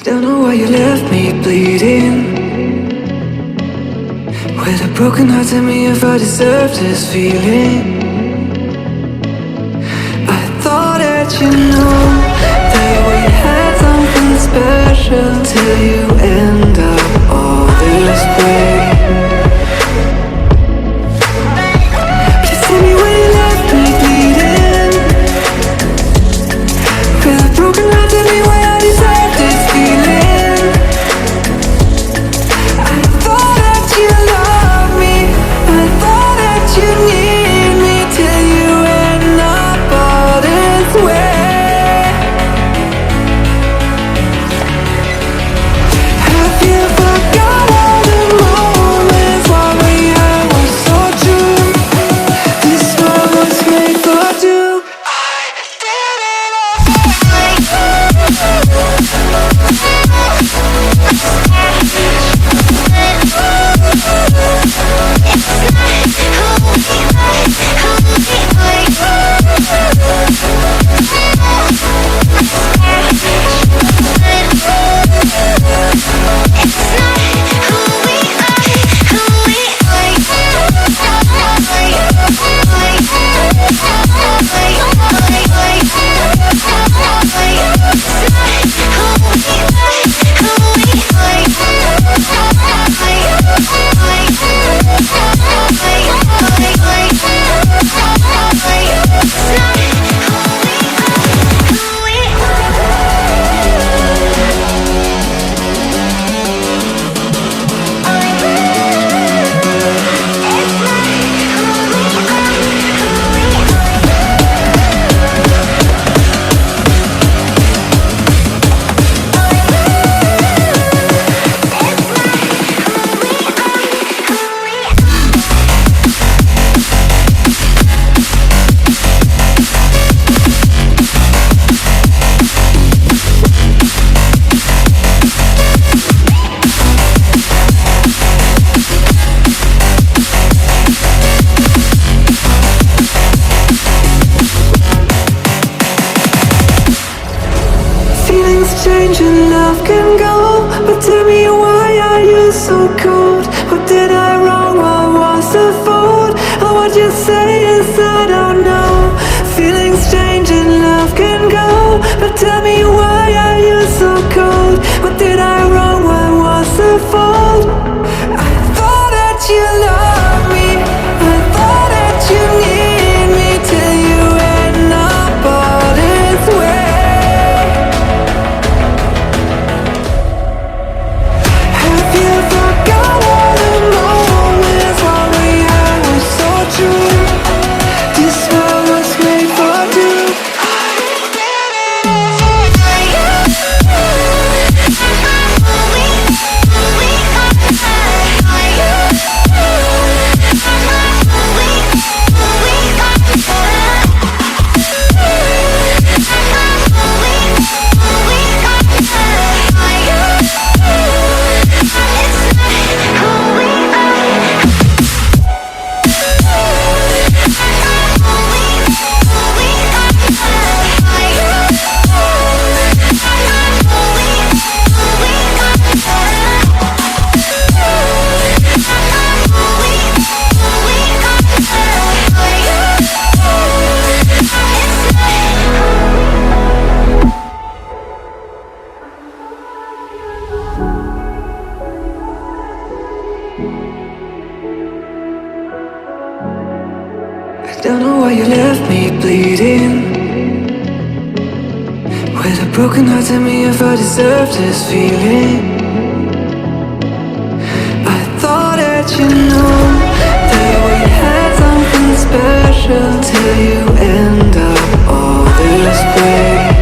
Don't know why you left me bleeding. With a broken heart, tell me if I deserve this feeling. I thought that you knew that we had something special till you end up all this way. Please tell me why you left me bleeding. With a broken heart, tell me why I deserve this feeling. I thought that you loved me, I thought that you need me till you end up all this way. Have you forgot all the moments while we had was so true? This world was made for two. I did it change and love can go, but tell me why are you so cold? What did I wrong? What was the fault? Or what you say is I don't know. Feelings change and love can go, but tell me why are you so cold? What did I wrong? What was the fault? I thought that you loved me, I thought that you need me till you end up all this way. Don't know why you left me bleeding. With a broken heart, tell me if I deserve this feeling. I thought that you knew that we had something special till you end up all this way.